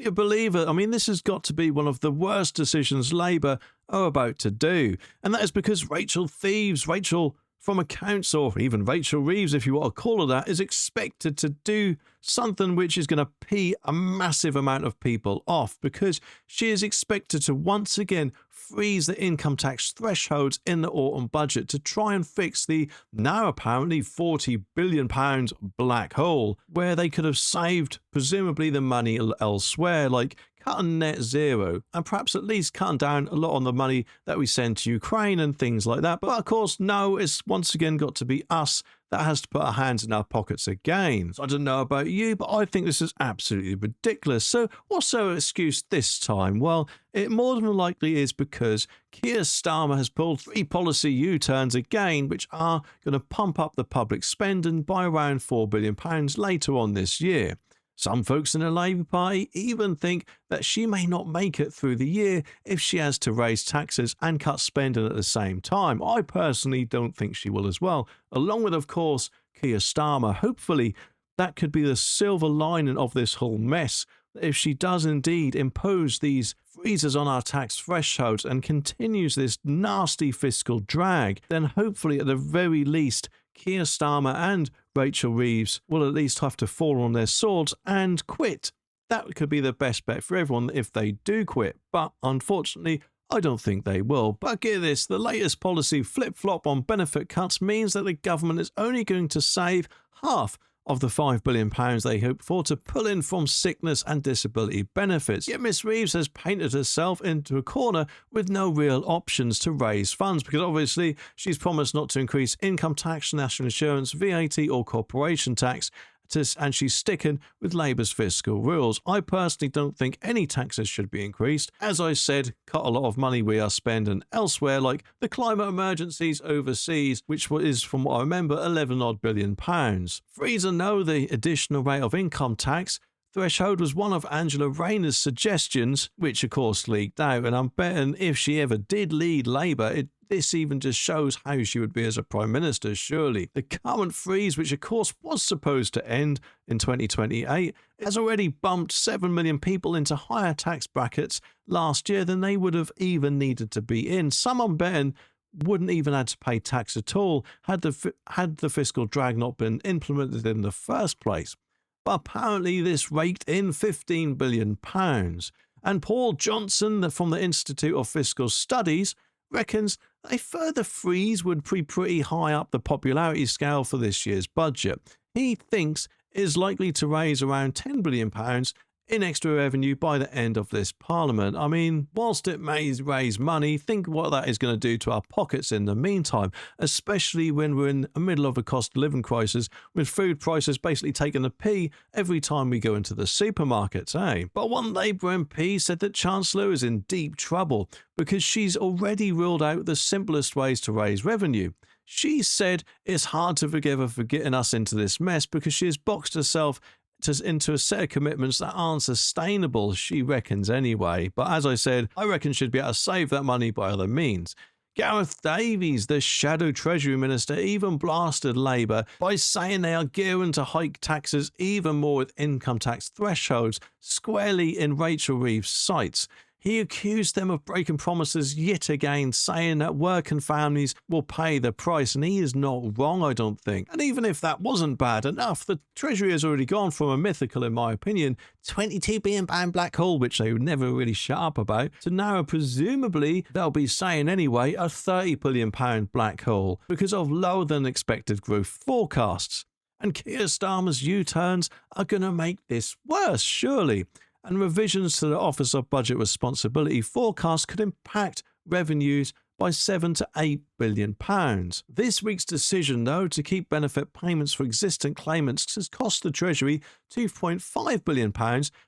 you believe it? I mean, this has got to be one of the worst decisions Labour are about to do. And that is because Rachel from accounts, or even Rachel Reeves, if you want to call her that, is expected to do something which is going to pee a massive amount of people off, because she is expected to once again freeze the income tax thresholds in the autumn budget to try and fix the now apparently £40 billion black hole, where they could have saved presumably the money elsewhere, like cutting net zero, and perhaps at least cutting down a lot on the money that we send to Ukraine and things like that. But of course, no, it's once again got to be us that has to put our hands in our pockets again. So I don't know about you, but I think this is absolutely ridiculous. So what's her excuse this time? Well, it more than likely is because Keir Starmer has pulled 3 policy U-turns again, which are going to pump up the public spending by around £4 billion later on this year. Some folks in the Labour Party even think that she may not make it through the year if she has to raise taxes and cut spending at the same time. I personally don't think she will as well, along with, of course, Keir Starmer. Hopefully, that could be the silver lining of this whole mess. If she does indeed impose these freezes on our tax thresholds and continues this nasty fiscal drag, then hopefully, at the very least, Keir Starmer and Rachel Reeves will at least have to fall on their swords and quit. That could be the best bet for everyone if they do quit, but unfortunately, I don't think they will. But get this, the latest policy flip-flop on benefit cuts means that the government is only going to save half of the £5 billion they hope for to pull in from sickness and disability benefits. Yet Miss Reeves has painted herself into a corner with no real options to raise funds, because obviously she's promised not to increase income tax, national insurance, VAT or corporation tax, and she's sticking with Labour's fiscal rules. I personally don't think any taxes should be increased. As I said, cut a lot of money we are spending elsewhere, like the climate emergencies overseas, which is, from what I remember, 11 odd billion pounds. Freeze or no, the additional rate of income tax threshold was one of Angela Rayner's suggestions, which of course leaked out, and I'm betting if she ever did lead Labour, this even just shows how she would be as a Prime Minister, surely. The current freeze, which of course was supposed to end in 2028, has already bumped 7 million people into higher tax brackets last year than they would have even needed to be in. Some, I'm betting, wouldn't even have to pay tax at all had the fiscal drag not been implemented in the first place. But apparently this raked in £15 billion. And Paul Johnson from the Institute of Fiscal Studies reckons a further freeze would be pretty high up the popularity scale for this year's budget. He thinks it is likely to raise around £10 billion in extra revenue by the end of this parliament. I mean, whilst it may raise money, think what that is going to do to our pockets in the meantime, especially when we're in the middle of a cost of living crisis with food prices basically taking a pee every time we go into the supermarkets, eh? But one Labour MP said that Chancellor is in deep trouble because she's already ruled out the simplest ways to raise revenue. She said it's hard to forgive her for getting us into this mess because she has boxed herself into a set of commitments that aren't sustainable, she reckons anyway. But as I said, I reckon she'd be able to save that money by other means. Gareth Davies, the shadow Treasury Minister, even blasted Labour by saying they are gearing to hike taxes even more with income tax thresholds squarely in Rachel Reeves' sights. He accused them of breaking promises yet again, saying that working families will pay the price, and he is not wrong, I don't think. And even if that wasn't bad enough, the Treasury has already gone from a mythical, in my opinion, £22 billion black hole, which they would never really shut up about, to now presumably, they'll be saying anyway, a £30 billion black hole because of lower than expected growth forecasts. And Keir Starmer's U-turns are going to make this worse, surely. And revisions to the Office of Budget Responsibility forecast could impact revenues by £7 to £8 billion. This week's decision, though, to keep benefit payments for existing claimants has cost the Treasury £2.5 billion,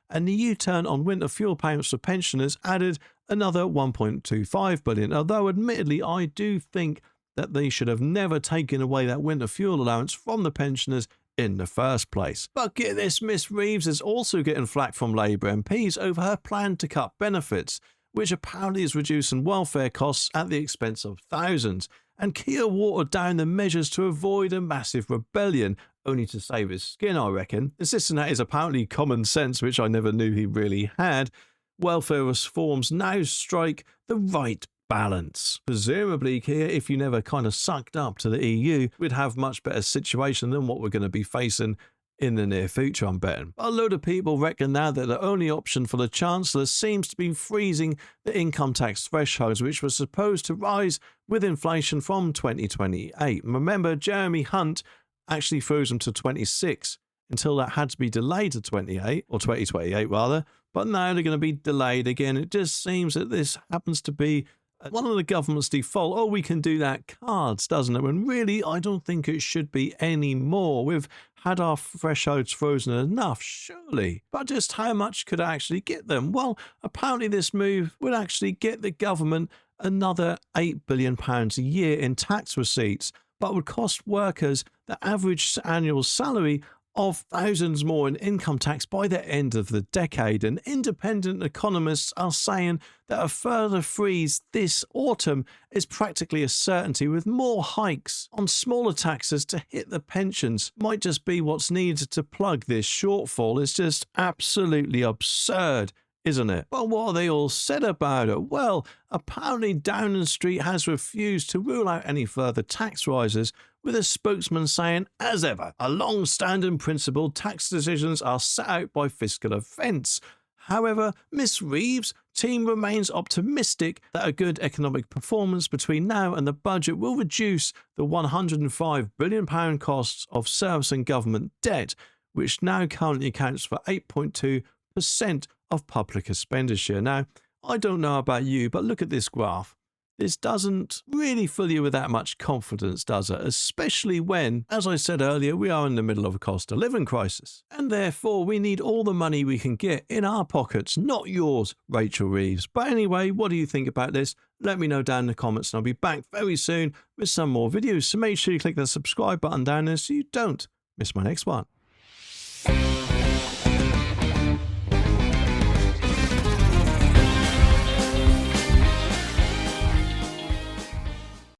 and the U-turn on winter fuel payments for pensioners added another £1.25 billion, although admittedly I do think that they should have never taken away that winter fuel allowance from the pensioners in the first place. But get this, Miss Reeves is also getting flack from Labour MPs over her plan to cut benefits, which apparently is reducing welfare costs at the expense of thousands. And Keir watered down the measures to avoid a massive rebellion, only to save his skin, I reckon. Insisting that is apparently common sense, which I never knew he really had. Welfare reforms now strike the right balance. Presumably here, if you never kind of sucked up to the EU, we'd have much better situation than what we're going to be facing in the near future, I'm betting. A load of people reckon now that the only option for the Chancellor seems to be freezing the income tax thresholds, which was supposed to rise with inflation from 2028. Remember, Jeremy Hunt actually froze them to 26 until that had to be delayed to 28, or 2028 rather, but now they're going to be delayed again. It just seems that this happens to be one of the government's default, oh, we can do that cards, doesn't it? When really, I don't think it should be any more. We've had our thresholds frozen enough, surely. But just how much could I actually get them? Well, apparently this move would actually get the government another £8 billion a year in tax receipts, but would cost workers the average annual salary of thousands more in income tax by the end of the decade. And independent economists are saying that a further freeze this autumn is practically a certainty, with more hikes on smaller taxes to hit the pensions might just be what's needed to plug this shortfall. It's just absolutely absurd, isn't it? But what are they all said about it? Well, apparently Downing Street has refused to rule out any further tax rises, with a spokesman saying, as ever, a long-standing principle, tax decisions are set out by fiscal events. However, Miss Reeves' team remains optimistic that a good economic performance between now and the budget will reduce the £105 billion costs of servicing government debt, which now currently accounts for 8.2% of public expenditure. Now, I don't know about you, but look at this graph. This doesn't really fill you with that much confidence, does it? Especially when, as I said earlier, we are in the middle of a cost of living crisis. And therefore, we need all the money we can get in our pockets, not yours, Rachel Reeves. But anyway, what do you think about this? Let me know down in the comments, and I'll be back very soon with some more videos. So make sure you click the subscribe button down there so you don't miss my next one.